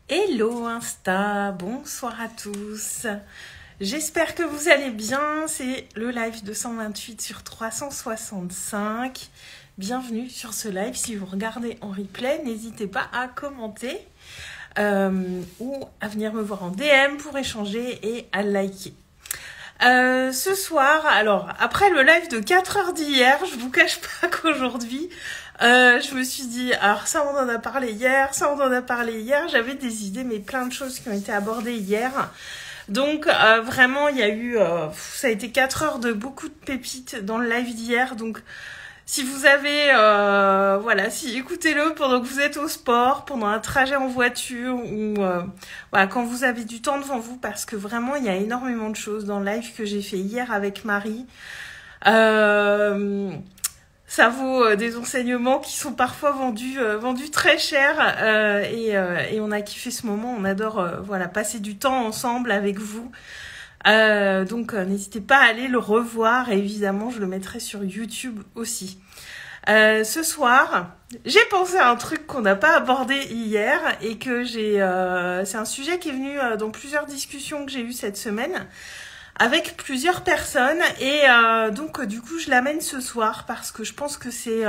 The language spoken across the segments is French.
Hello Insta, bonsoir à tous. J'espère que vous allez bien. C'est le live 228 sur 365. Bienvenue sur ce live. Si vous regardez en replay, n'hésitez pas à commenter ou à venir me voir en DM pour échanger et à liker. Ce soir, alors après le live de 4 heures d'hier, je vous cache pas qu'aujourd'hui, je me suis dit, alors ça on en a parlé hier, j'avais des idées, mais plein de choses qui ont été abordées hier. Donc vraiment, il y a eu, ça a été 4 heures de beaucoup de pépites dans le live d'hier, donc si vous avez, écoutez-le pendant que vous êtes au sport, pendant un trajet en voiture ou quand vous avez du temps devant vous, parce que vraiment il y a énormément de choses dans le live que j'ai fait hier avec Marie. Ça vaut des enseignements qui sont parfois vendus très cher et on a kiffé ce moment. On adore passer du temps ensemble avec vous. Donc n'hésitez pas à aller le revoir et évidemment je le mettrai sur YouTube aussi. Ce soir, j'ai pensé à un truc qu'on n'a pas abordé hier et que c'est un sujet qui est venu dans plusieurs discussions que j'ai eues cette semaine avec plusieurs personnes et donc du coup je l'amène ce soir parce que je pense que c'est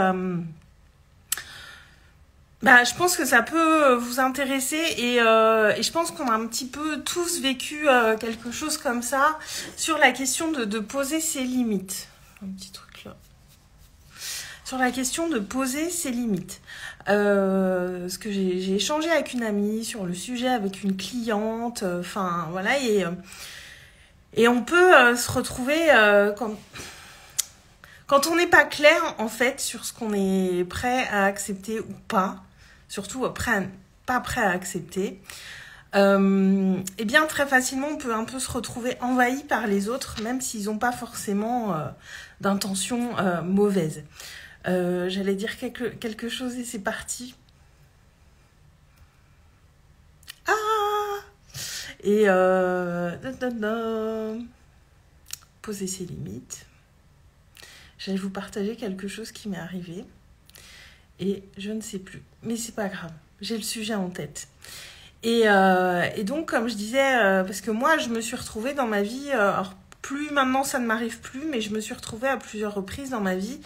je pense que ça peut vous intéresser et je pense qu'on a un petit peu tous vécu quelque chose comme ça sur la question de poser ses limites. Un petit truc là. Sur la question de poser ses limites. Parce que j'ai échangé avec une amie sur le sujet, avec une cliente, et on peut se retrouver quand on n'est pas clair en fait sur ce qu'on est prêt à accepter ou pas, surtout pas prêt à accepter, et bien très facilement on peut un peu se retrouver envahi par les autres, même s'ils n'ont pas forcément d'intention mauvaise. J'allais dire quelque chose et c'est parti. Et poser ses limites. J'allais vous partager quelque chose qui m'est arrivé et je ne sais plus. Mais c'est pas grave, j'ai le sujet en tête. Et donc, comme je disais, parce que moi, je me suis retrouvée dans ma vie, alors plus maintenant ça ne m'arrive plus, mais je me suis retrouvée à plusieurs reprises dans ma vie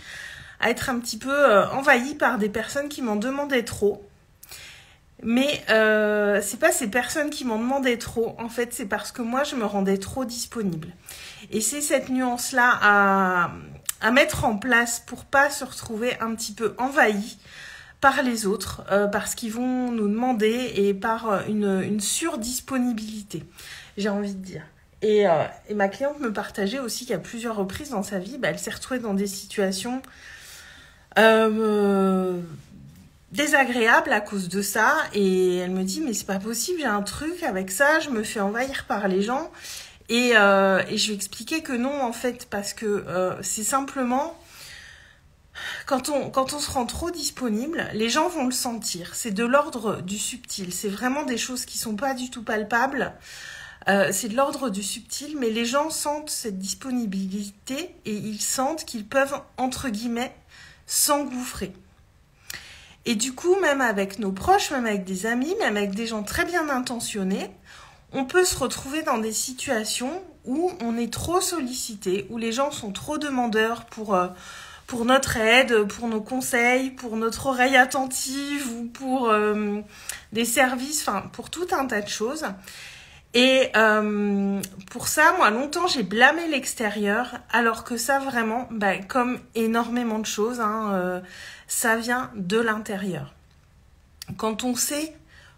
à être un petit peu envahie par des personnes qui m'en demandaient trop. Mais c'est pas ces personnes qui m'en demandaient trop, en fait, c'est parce que moi, je me rendais trop disponible. Et c'est cette nuance-là à mettre en place pour pas se retrouver un petit peu envahi par les autres, parce qu'ils vont nous demander et par une surdisponibilité, j'ai envie de dire. Et ma cliente me partageait aussi qu'à plusieurs reprises dans sa vie, elle s'est retrouvée dans des situations désagréable à cause de ça et elle me dit mais c'est pas possible, j'ai un truc avec ça, je me fais envahir par les gens et je lui expliquais que non en fait parce que c'est simplement quand on se rend trop disponible, les gens vont le sentir, c'est de l'ordre du subtil, c'est vraiment des choses qui sont pas du tout palpables, c'est de l'ordre du subtil, mais les gens sentent cette disponibilité et ils sentent qu'ils peuvent entre guillemets s'engouffrer. Et du coup, même avec nos proches, même avec des amis, même avec des gens très bien intentionnés, on peut se retrouver dans des situations où on est trop sollicité, où les gens sont trop demandeurs pour notre aide, pour nos conseils, pour notre oreille attentive ou pour des services, enfin pour tout un tas de choses. Et pour ça, moi, longtemps, j'ai blâmé l'extérieur, alors que ça, vraiment, comme énormément de choses, ça vient de l'intérieur. Quand on sait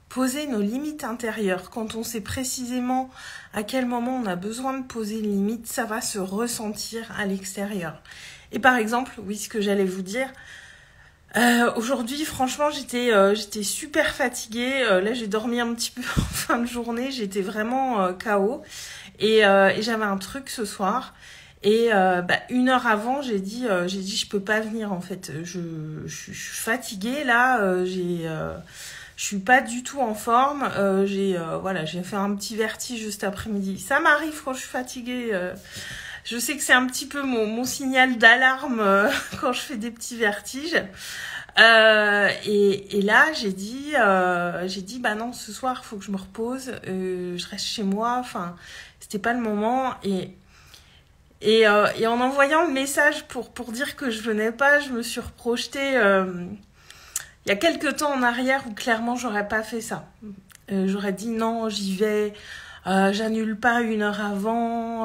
poser nos limites intérieures, quand on sait précisément à quel moment on a besoin de poser une limite, ça va se ressentir à l'extérieur. Et par exemple, oui, ce que j'allais vous dire, aujourd'hui, franchement, j'étais super fatiguée. Là, j'ai dormi un petit peu en fin de journée. J'étais vraiment KO. Et j'avais un truc ce soir. Et 1 heure avant, j'ai dit je peux pas venir en fait. Je suis fatiguée là. Je suis pas du tout en forme. J'ai fait un petit vertige juste après-midi. Ça m'arrive quand je suis fatiguée. Je sais que c'est un petit peu mon signal d'alarme quand je fais des petits vertiges. Et là, j'ai dit, bah non, ce soir, il faut que je me repose, je reste chez moi. Enfin, c'était pas le moment. Et en envoyant le message pour dire que je venais pas, je me suis reprojetée il y a quelques temps en arrière où clairement j'aurais pas fait ça. J'aurais dit non, j'y vais, j'annule pas 1 heure avant,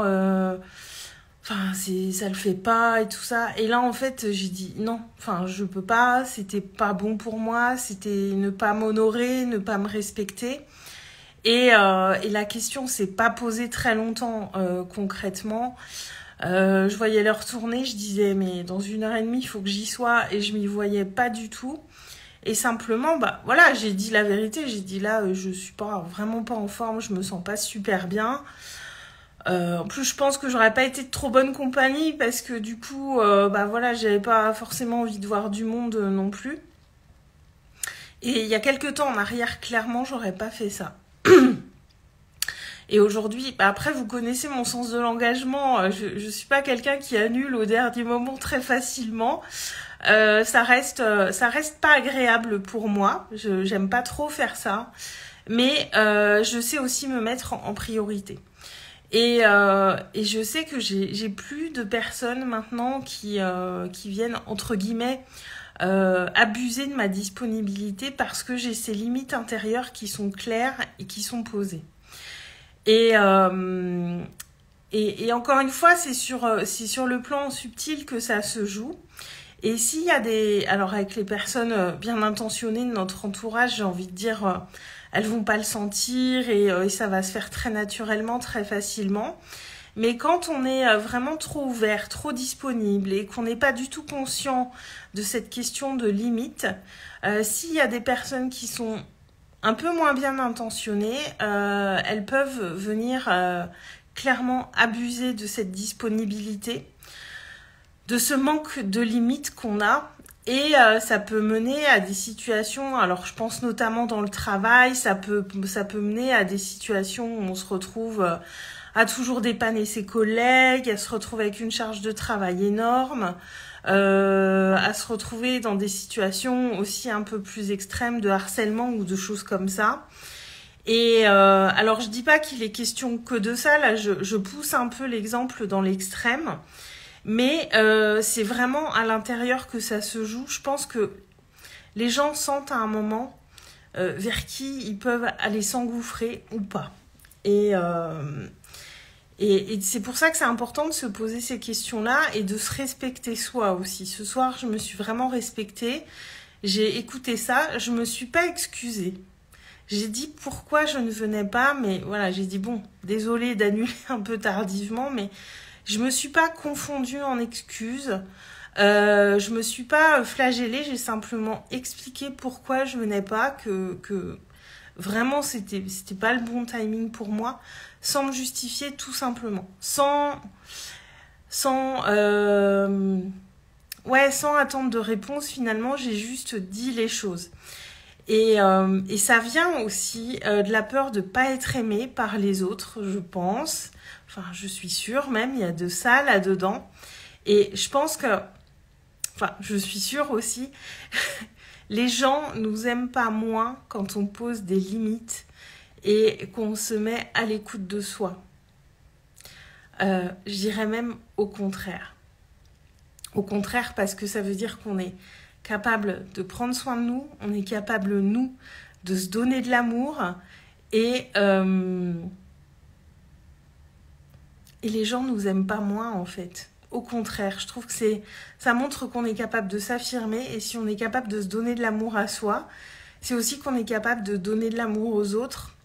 enfin ça le fait pas et tout ça. Et là en fait j'ai dit non, enfin je peux pas, c'était pas bon pour moi, c'était ne pas m'honorer, ne pas me respecter. Et la question s'est pas posée très longtemps concrètement. Je voyais l'heure tourner, je disais mais dans 1 heure et demie il faut que j'y sois et je m'y voyais pas du tout. Et simplement, bah voilà, j'ai dit la vérité, j'ai dit là, je suis pas vraiment pas en forme, je me sens pas super bien. En plus, je pense que j'aurais pas été de trop bonne compagnie parce que du coup, bah voilà, j'avais pas forcément envie de voir du monde non plus. Et il y a quelques temps en arrière, clairement, j'aurais pas fait ça. Et aujourd'hui, bah après, vous connaissez mon sens de l'engagement. Je suis pas quelqu'un qui annule au dernier moment très facilement. Ça reste pas agréable pour moi. J'aime pas trop faire ça, mais je sais aussi me mettre en priorité. Et je sais que j'ai plus de personnes maintenant qui viennent entre guillemets abuser de ma disponibilité parce que j'ai ces limites intérieures qui sont claires et qui sont posées. Et encore une fois, c'est sur le plan subtil que ça se joue. Et s'il y a alors avec les personnes bien intentionnées de notre entourage, j'ai envie de dire, elles vont pas le sentir et ça va se faire très naturellement, très facilement. Mais quand on est vraiment trop ouvert, trop disponible et qu'on n'est pas du tout conscient de cette question de limite, s'il y a des personnes qui sont un peu moins bien intentionnées, elles peuvent venir clairement abuser de cette disponibilité, de ce manque de limites qu'on a. Et ça peut mener à des situations, alors je pense notamment dans le travail, ça peut mener à des situations où on se retrouve à toujours dépanner ses collègues, à se retrouver avec une charge de travail énorme, à se retrouver dans des situations aussi un peu plus extrêmes de harcèlement ou de choses comme ça. Et alors je dis pas qu'il est question que de ça, là je pousse un peu l'exemple dans l'extrême, mais c'est vraiment à l'intérieur que ça se joue. Je pense que les gens sentent à un moment vers qui ils peuvent aller s'engouffrer ou pas. Et c'est pour ça que c'est important de se poser ces questions-là et de se respecter soi aussi. Ce soir, je me suis vraiment respectée. J'ai écouté ça. Je me suis pas excusée. J'ai dit pourquoi je ne venais pas. Mais voilà, j'ai dit bon, désolée d'annuler un peu tardivement. Mais je me suis pas confondue en excuses. Je me suis pas flagellée. J'ai simplement expliqué pourquoi je venais pas. Que vraiment, c'était pas le bon timing pour moi. Sans me justifier tout simplement, sans attendre de réponse. Finalement, j'ai juste dit les choses. Et ça vient aussi de la peur de pas être aimée par les autres, je pense. Enfin, je suis sûre même, il y a de ça là-dedans. Et je pense que, enfin, je suis sûre aussi, les gens nous aiment pas moins quand on pose des limites et qu'on se met à l'écoute de soi. Je dirais même au contraire. Au contraire, parce que ça veut dire qu'on est capable de prendre soin de nous, on est capable, nous, de se donner de l'amour, et les gens nous aiment pas moins, en fait. Au contraire, je trouve que ça montre qu'on est capable de s'affirmer, et si on est capable de se donner de l'amour à soi, c'est aussi qu'on est capable de donner de l'amour aux autres.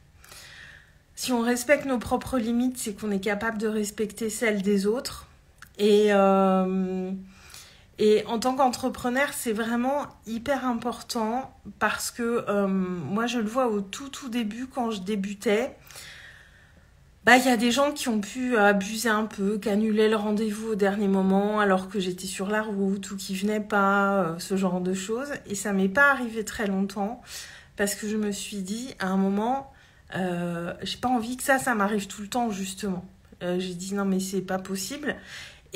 Si on respecte nos propres limites, c'est qu'on est capable de respecter celles des autres. Et en tant qu'entrepreneur, c'est vraiment hyper important parce que moi, je le vois au tout début, quand je débutais. Bah, il y a des gens qui ont pu abuser un peu, qui annulaient le rendez-vous au dernier moment alors que j'étais sur la route ou qui venaient pas, ce genre de choses. Et ça m'est pas arrivé très longtemps parce que je me suis dit, à un moment... j'ai pas envie que ça m'arrive tout le temps, justement. J'ai dit non mais c'est pas possible.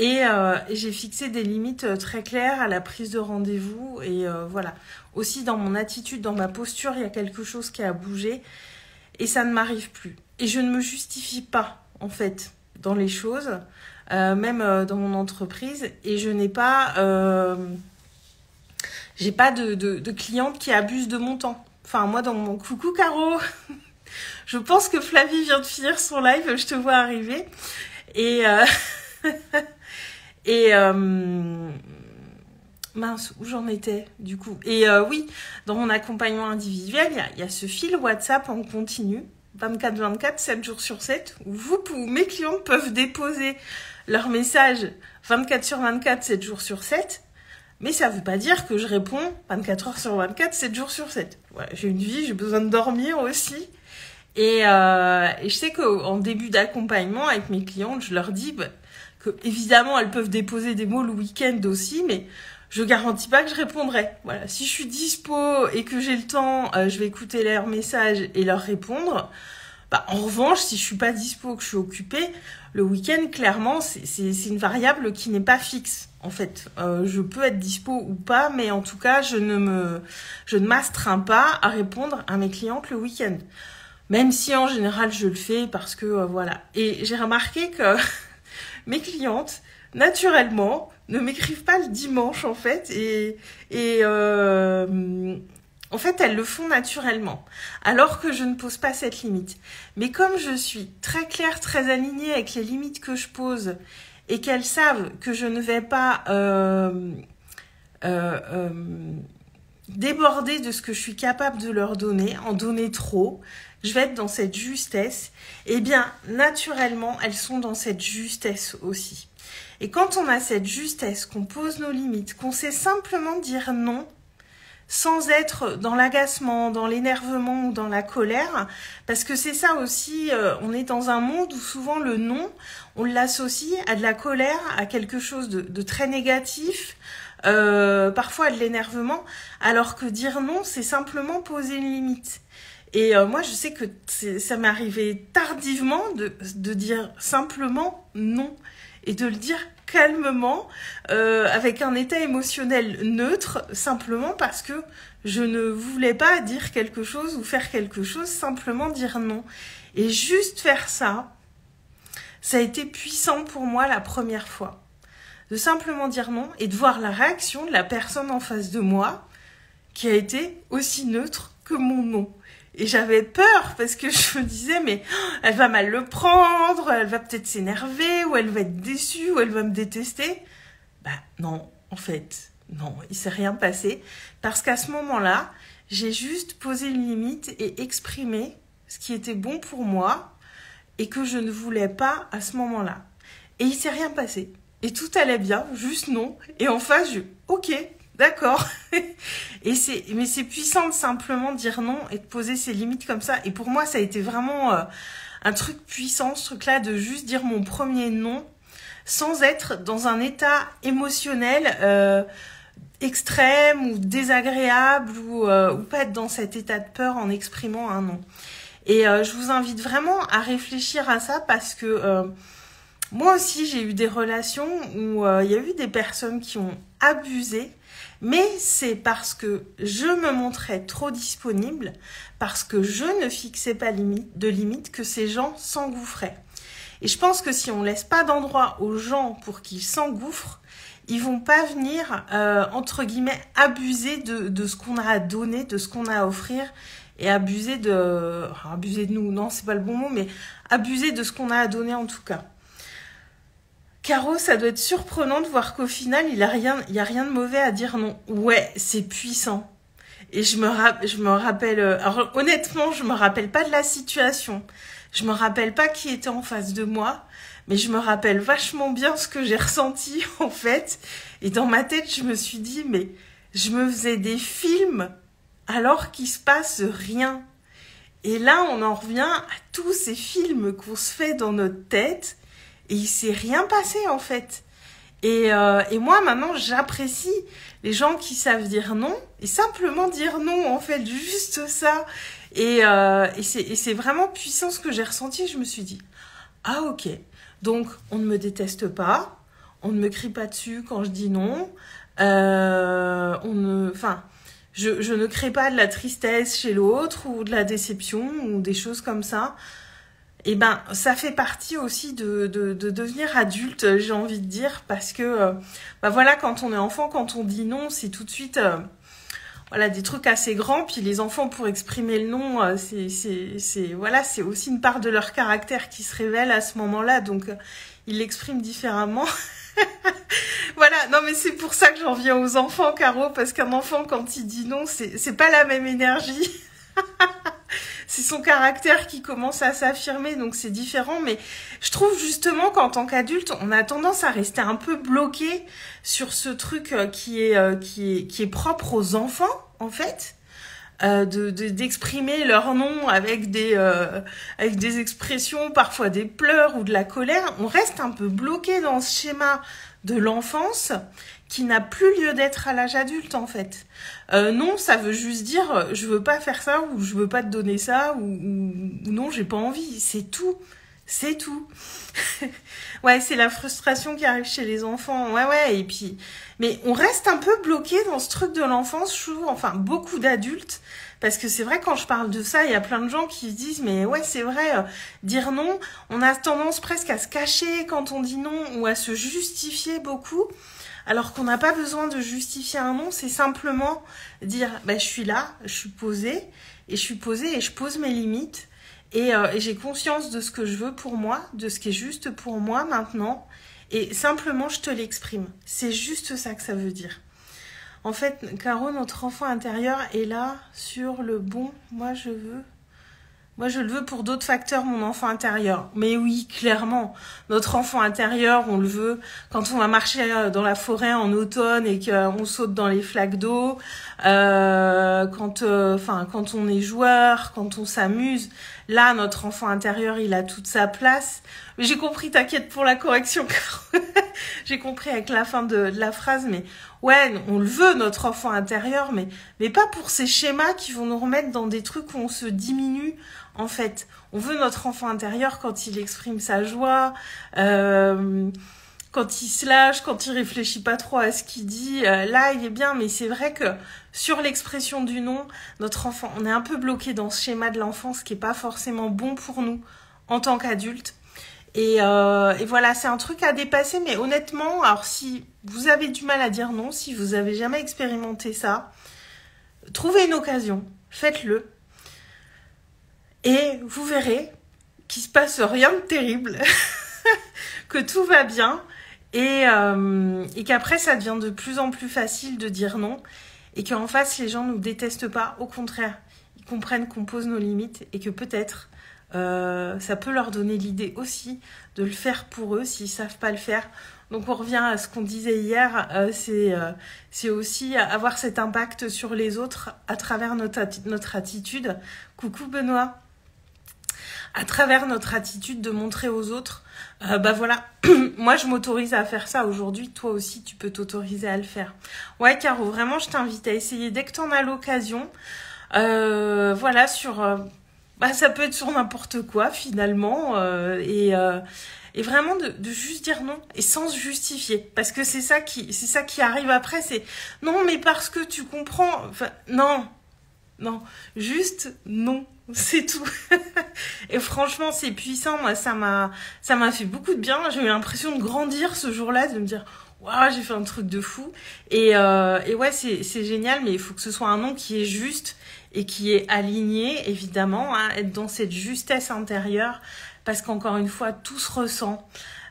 Et j'ai fixé des limites très claires à la prise de rendez-vous. Et voilà. Aussi, dans mon attitude, dans ma posture, il y a quelque chose qui a bougé. Et ça ne m'arrive plus. Et je ne me justifie pas, en fait, dans les choses, même dans mon entreprise. Et je n'ai pas... j'ai pas de clientes qui abusent de mon temps. Enfin, moi, dans mon... Coucou, Caro. Je pense que Flavie vient de finir son live. Je te vois arriver. Et... Et mince, où j'en étais du coup? Et oui, dans mon accompagnement individuel, il y a ce fil WhatsApp en continu, 24/24, 7 jours sur 7, où mes clientes peuvent déposer leur message 24/24, 7 jours sur 7. Mais ça ne veut pas dire que je réponds 24 heures sur 24, 7 jours sur 7. Voilà, j'ai une vie, j'ai besoin de dormir aussi. Et je sais qu'en début d'accompagnement avec mes clientes, je leur dis... que évidemment elles peuvent déposer des mots le week-end aussi, mais je garantis pas que je répondrai. Voilà, si je suis dispo et que j'ai le temps, je vais écouter leurs messages et leur répondre. Bah, en revanche, si je suis pas dispo, que je suis occupée, le week-end, clairement, c'est une variable qui n'est pas fixe. En fait, je peux être dispo ou pas, mais en tout cas, je ne m'astreins pas à répondre à mes clientes le week-end. Même si en général je le fais parce que voilà. Et j'ai remarqué que mes clientes, naturellement, ne m'écrivent pas le dimanche, en fait, en fait, elles le font naturellement, alors que je ne pose pas cette limite. Mais comme je suis très claire, très alignée avec les limites que je pose, et qu'elles savent que je ne vais pas déborder de ce que je suis capable de leur donner, en donner trop, je vais être dans cette justesse, eh bien, naturellement, elles sont dans cette justesse aussi. Et quand on a cette justesse, qu'on pose nos limites, qu'on sait simplement dire non, sans être dans l'agacement, dans l'énervement ou dans la colère, parce que c'est ça aussi, on est dans un monde où souvent le non, on l'associe à de la colère, à quelque chose de très négatif, parfois à de l'énervement, alors que dire non, c'est simplement poser une limite. Et moi, je sais que ça m'est arrivé tardivement de dire simplement non et de le dire calmement, avec un état émotionnel neutre, simplement parce que je ne voulais pas dire quelque chose ou faire quelque chose, simplement dire non. Et juste faire ça, ça a été puissant pour moi la première fois. De simplement dire non et de voir la réaction de la personne en face de moi qui a été aussi neutre que mon non. Et j'avais peur parce que je me disais, mais elle va mal le prendre, elle va peut-être s'énerver, ou elle va être déçue, ou elle va me détester. Bah non, en fait, non, il s'est rien passé. Parce qu'à ce moment-là, j'ai juste posé une limite et exprimé ce qui était bon pour moi et que je ne voulais pas à ce moment-là. Et il s'est rien passé. Et tout allait bien, juste non. Et en face, ok, d'accord. Mais c'est puissant de simplement dire non et de poser ses limites comme ça. Et pour moi, ça a été vraiment un truc puissant, ce truc-là, de juste dire mon premier non, sans être dans un état émotionnel extrême ou désagréable ou pas être dans cet état de peur en exprimant un non. Et je vous invite vraiment à réfléchir à ça parce que moi aussi, j'ai eu des relations où il y a eu des personnes qui ont abusé. Mais c'est parce que je me montrais trop disponible, parce que je ne fixais pas de limite que ces gens s'engouffraient. Et je pense que si on laisse pas d'endroit aux gens pour qu'ils s'engouffrent, ils vont pas venir, entre guillemets, abuser de ce qu'on a à donner, de ce qu'on a à offrir, et abuser de nous, non, c'est pas le bon mot, mais abuser de ce qu'on a à donner en tout cas. Caro, ça doit être surprenant de voir qu'au final, il y a rien de mauvais à dire non. Ouais, c'est puissant. Et je me rappelle... alors honnêtement, je me rappelle pas de la situation. Je me rappelle pas qui était en face de moi. Mais je me rappelle vachement bien ce que j'ai ressenti, en fait. Et dans ma tête, je me suis dit, mais je me faisais des films alors qu'il se passe rien. Et là, on en revient à tous ces films qu'on se fait dans notre tête. Et il s'est rien passé, en fait. Et moi, maintenant, j'apprécie les gens qui savent dire non. Et simplement dire non, en fait, juste ça. Et c'est vraiment puissant ce que j'ai ressenti. Je me suis dit, ah ok, donc on ne me déteste pas. On ne me crie pas dessus quand je dis non. Je ne crée pas de la tristesse chez l'autre ou de la déception ou des choses comme ça. Et ben, ça fait partie aussi de devenir adulte, j'ai envie de dire, parce que, voilà, quand on est enfant, quand on dit non, c'est tout de suite, voilà, des trucs assez grands. Puis les enfants, pour exprimer le non, voilà, c'est aussi une part de leur caractère qui se révèle à ce moment-là, donc ils l'expriment différemment. Voilà, non mais c'est pour ça que j'en viens aux enfants, Caro, parce qu'un enfant, quand il dit non, c'est pas la même énergie. C'est son caractère qui commence à s'affirmer, donc c'est différent. Mais je trouve justement qu'en tant qu'adulte, on a tendance à rester un peu bloqué sur ce truc qui est propre aux enfants, en fait. D'exprimer leur nom avec des expressions, parfois des pleurs ou de la colère. On reste un peu bloqué dans ce schéma de l'enfance qui n'a plus lieu d'être à l'âge adulte, en fait. Non, ça veut juste dire je veux pas faire ça, ou je veux pas te donner ça, ou non, j'ai pas envie. C'est tout. C'est tout. Ouais, c'est la frustration qui arrive chez les enfants. Ouais, et puis... Mais on reste un peu bloqué dans ce truc de l'enfance, je trouve, enfin, beaucoup d'adultes, parce que c'est vrai, quand je parle de ça, il y a plein de gens qui se disent, mais ouais, c'est vrai, dire non, on a tendance presque à se cacher quand on dit non, ou à se justifier beaucoup, alors qu'on n'a pas besoin de justifier un non, c'est simplement dire, je suis là, je suis posée, et je pose mes limites, et j'ai conscience de ce que je veux pour moi, de ce qui est juste pour moi maintenant, et simplement je te l'exprime. C'est juste ça que ça veut dire. En fait, Caro, notre enfant intérieur est là sur le bon, moi je le veux pour d'autres facteurs, mon enfant intérieur. Mais oui, clairement, notre enfant intérieur, on le veut quand on va marcher dans la forêt en automne et qu'on saute dans les flaques d'eau, quand on est joueur, quand on s'amuse. Là, notre enfant intérieur, il a toute sa place. Mais j'ai compris, t'inquiète pour la correction, Caro. J'ai compris avec la fin de la phrase, mais ouais, on le veut, notre enfant intérieur, mais pas pour ces schémas qui vont nous remettre dans des trucs où on se diminue. En fait, on veut notre enfant intérieur quand il exprime sa joie, quand il se lâche, quand il réfléchit pas trop à ce qu'il dit. Là, il est bien, mais c'est vrai que sur l'expression du non, notre enfant, on est un peu bloqué dans ce schéma de l'enfance qui est pas forcément bon pour nous en tant qu'adulte. Et voilà, c'est un truc à dépasser, mais honnêtement, alors si vous avez du mal à dire non, si vous avez jamais expérimenté ça, trouvez une occasion, faites-le. Et vous verrez qu'il se passe rien de terrible, que tout va bien et qu'après ça devient de plus en plus facile de dire non et qu'en face les gens nous détestent pas, au contraire, ils comprennent qu'on pose nos limites et que peut-être ça peut leur donner l'idée aussi de le faire pour eux s'ils savent pas le faire. Donc on revient à ce qu'on disait hier, c'est aussi avoir cet impact sur les autres à travers notre attitude. Coucou Benoît. À travers notre attitude de montrer aux autres, voilà, moi je m'autorise à faire ça aujourd'hui, toi aussi tu peux t'autoriser à le faire. Ouais Caro, vraiment je t'invite à essayer dès que t'en as l'occasion, voilà, ça peut être sur n'importe quoi finalement, et vraiment de juste dire non et sans se justifier, parce que c'est ça qui arrive après, c'est non mais parce que tu comprends, enfin non, juste non, c'est tout. Et franchement, c'est puissant. Moi, ça m'a fait beaucoup de bien. J'ai eu l'impression de grandir ce jour-là, de me dire waouh, j'ai fait un truc de fou. Et ouais, c'est génial, mais il faut que ce soit un non qui est juste et qui est aligné, évidemment, hein, être dans cette justesse intérieure, parce qu'encore une fois, tout se ressent.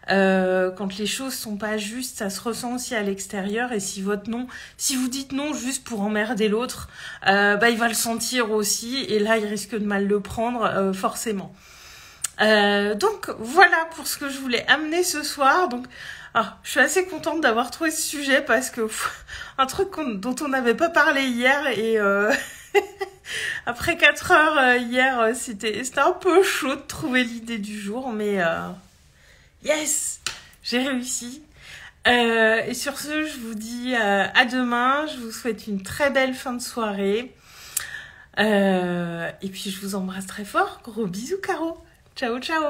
Quand les choses sont pas justes, ça se ressent aussi à l'extérieur. Et si vous dites non juste pour emmerder l'autre, il va le sentir aussi, et là il risque de mal le prendre, forcément. Donc voilà pour ce que je voulais amener ce soir. Donc je suis assez contente d'avoir trouvé ce sujet, parce que un truc dont on n'avait pas parlé hier, et après 4 heures hier, c'était un peu chaud de trouver l'idée du jour, mais yes, j'ai réussi. Et sur ce, je vous dis à demain. Je vous souhaite une très belle fin de soirée. Et puis, je vous embrasse très fort. Gros bisous, Caro. Ciao, ciao.